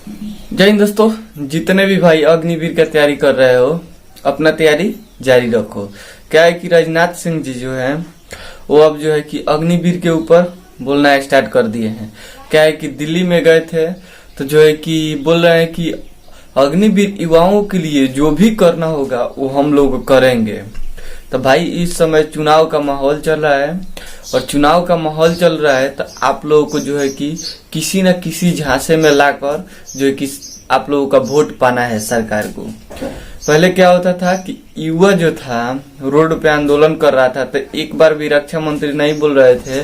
जय हिंद दोस्तों, जितने भी भाई अग्निवीर की तैयारी कर रहे हो अपना तैयारी जारी रखो। क्या है कि राजनाथ सिंह जी जो है वो अब जो है कि अग्निवीर के ऊपर बोलना स्टार्ट कर दिए हैं। क्या है कि दिल्ली में गए थे तो जो है कि बोल रहे हैं कि अग्निवीर युवाओं के लिए जो भी करना होगा वो हम लोग करेंगे। तो भाई इस समय चुनाव का माहौल चल रहा है और चुनाव का माहौल चल रहा है तो आप लोगों को जो है कि किसी न किसी झांसे में लाकर जो है कि आप लोगों का वोट पाना है सरकार को। पहले क्या होता था कि युवा जो था रोड पे आंदोलन कर रहा था तो एक बार भी रक्षा मंत्री नहीं बोल रहे थे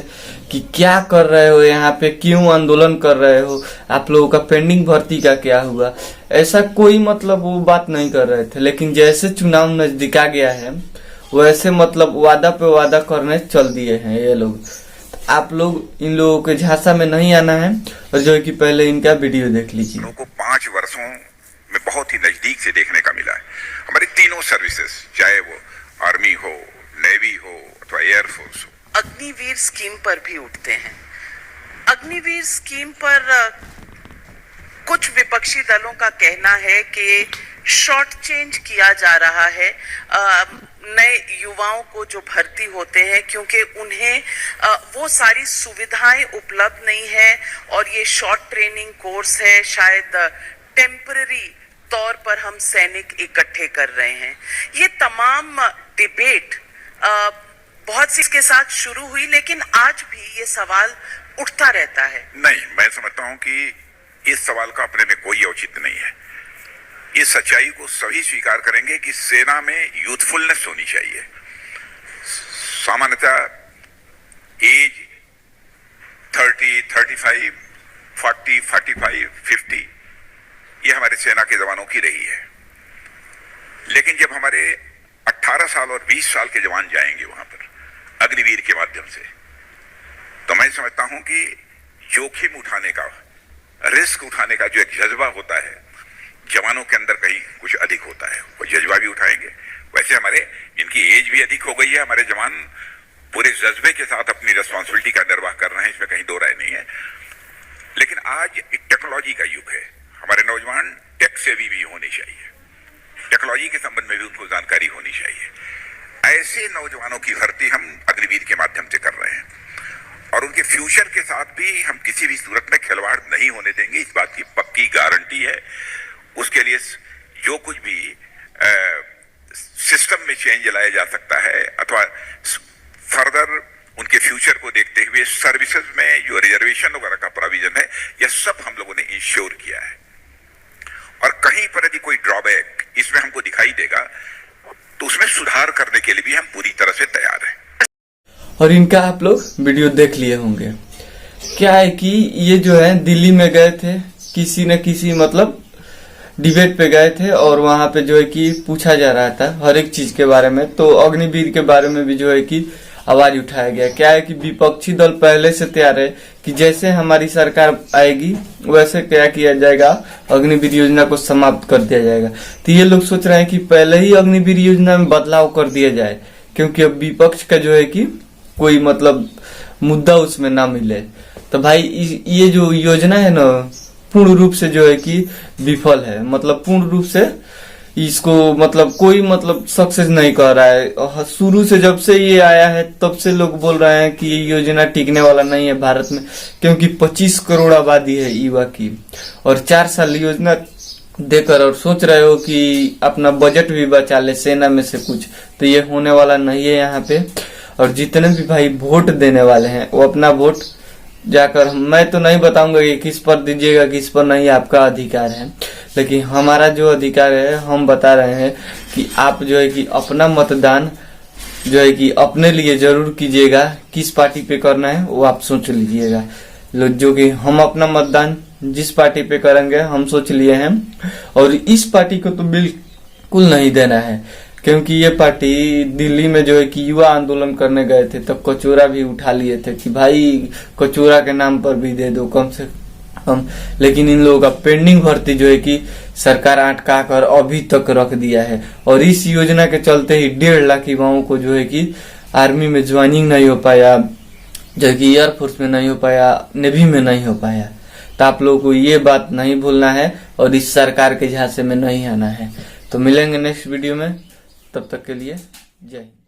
कि क्या कर रहे हो यहाँ पे, क्यों आंदोलन कर रहे हो, आप लोगों का पेंडिंग भर्ती का क्या हुआ, ऐसा कोई मतलब वो बात नहीं कर रहे थे। लेकिन जैसे चुनाव नजदीका गया है वैसे मतलब वादा पे वादा करने चल दिए हैं ये लोग। आप लोग इन लोगों के झांसा में नहीं आना है और जो है कि पहले इनका वीडियो देख लीजिए। लोगों को 5 वर्षों में बहुत ही नजदीक से देखने का मिला है। हमारी तीनों सर्विसेज, चाहे वो आर्मी हो, नेवी हो अथवा एयरफोर्स हो, अग्निवीर स्कीम पर भी उठते हैं। अग्निवीर स्कीम पर कुछ विपक्षी दलों का कहना है कि शॉर्ट चेंज किया जा रहा है नए युवाओं को जो भर्ती होते हैं, क्योंकि उन्हें वो सारी सुविधाएं उपलब्ध नहीं है और ये शॉर्ट ट्रेनिंग कोर्स है, शायद टेम्पररी तौर पर हम सैनिक इकट्ठे कर रहे हैं। ये तमाम डिबेट बहुत सी के साथ शुरू हुई, लेकिन आज भी ये सवाल उठता रहता है। नहीं, मैं समझता हूं कि इस सवाल का अपने में कोई औचित्य नहीं है। इस सच्चाई को सभी स्वीकार करेंगे कि सेना में यूथफुलनेस होनी चाहिए। सामान्यतः एज 30, 35, 40, 45, 50 ये हमारे सेना के जवानों की रही है। लेकिन जब हमारे 18 साल और 20 साल के जवान जाएंगे वहां पर अग्निवीर के माध्यम से, तो मैं समझता हूं कि जोखिम उठाने का, रिस्क उठाने का जो एक जज्बा होता है जवानों के अंदर कहीं कुछ अधिक होता है, वो जज्बा भी उठाएंगे। वैसे हमारे इनकी एज भी अधिक हो गई है, हमारे जवान पूरे जज्बे के साथ अपनी रिस्पॉन्सिबिलिटी का निर्वाह कर रहे हैं, इसमें कहीं दो राय नहीं है। लेकिन आज एक टेक्नोलॉजी का युग है, हमारे नौजवान टेक सेवी भी होने चाहिए, टेक्नोलॉजी के संबंध में भी उनको जानकारी होनी चाहिए। ऐसे नौजवानों की भर्ती हम अग्निवीर के माध्यम से कर रहे हैं और उनके फ्यूचर के साथ भी हम किसी भी सूरत में खिलवाड़ नहीं होने देंगे, इस बात की पक्की गारंटी है। उसके लिए जो कुछ भी सिस्टम में चेंज लाया जा सकता है अथवा फर्दर उनके फ्यूचर को देखते हुए सर्विसेज में जो रिजर्वेशन वगैरह का प्रोविजन है, यह सब हम लोगों ने इंश्योर किया है। और कहीं पर यदि कोई ड्रॉबैक इसमें हमको दिखाई देगा तो उसमें सुधार करने के लिए भी हम पूरी तरह से तैयार हैं। और इनका आप लोग वीडियो देख लिए होंगे। क्या है कि ये जो है दिल्ली में गए थे, किसी न किसी मतलब डिबेट पे गए थे और वहां पे जो है कि पूछा जा रहा था हर एक चीज के बारे में। तो अग्निवीर के बारे में भी जो है कि आवाज उठाया गया। क्या है कि विपक्षी दल पहले से तैयार है कि जैसे हमारी सरकार आएगी वैसे क्या किया जाएगा, अग्निवीर योजना को समाप्त कर दिया जाएगा। तो ये लोग सोच रहे हैं कि पहले ही अग्निवीर योजना में बदलाव कर दिया जाए, क्योंकि अब विपक्ष का जो है कि कोई मतलब मुद्दा उसमें ना मिले। तो भाई ये जो योजना है ना पूर्ण रूप से जो है कि विफल है, मतलब पूर्ण रूप से इसको मतलब कोई मतलब सक्सेस नहीं कर रहा है। शुरू से जब से ये आया है तब से लोग बोल रहे हैं कि ये योजना टिकने वाला नहीं है भारत में, क्योंकि 25 करोड़ आबादी है युवा की और 4 साल योजना देकर और सोच रहे हो कि अपना बजट भी बचा ले सेना में से कुछ, तो ये होने वाला नहीं है यहाँ पे। और जितने भी भाई वोट देने वाले हैं वो अपना वोट जाकर, मैं तो नहीं बताऊंगा कि किस पर दीजिएगा किस पर नहीं, आपका अधिकार है, लेकिन हमारा जो अधिकार है हम बता रहे हैं कि आप जो है कि अपना मतदान जो है कि अपने लिए जरूर कीजिएगा। किस पार्टी पे करना है वो आप सोच लीजिएगा। जो कि हम अपना मतदान जिस पार्टी पे करेंगे हम सोच लिए हैं और इस पार्टी को तो बिल्कुल नहीं देना है, क्योंकि ये पार्टी दिल्ली में जो है कि युवा आंदोलन करने गए थे तब कचोरा भी उठा लिए थे कि भाई कचोरा के नाम पर भी दे दो कम से कम। लेकिन इन लोगों का पेंडिंग भर्ती जो है कि सरकार अटका कर अभी तक रख दिया है और इस योजना के चलते ही 1.5 लाख युवाओं को जो है कि आर्मी में ज्वाइनिंग नहीं हो पाया, जो कि एयरफोर्स में नहीं हो पाया, नेवी में नहीं हो पाया। तो आप लोगों को ये बात नहीं भूलना है और इस सरकार के झांसे में नहीं आना है। तो मिलेंगे नेक्स्ट वीडियो में, तब तक के लिए जय हिंद।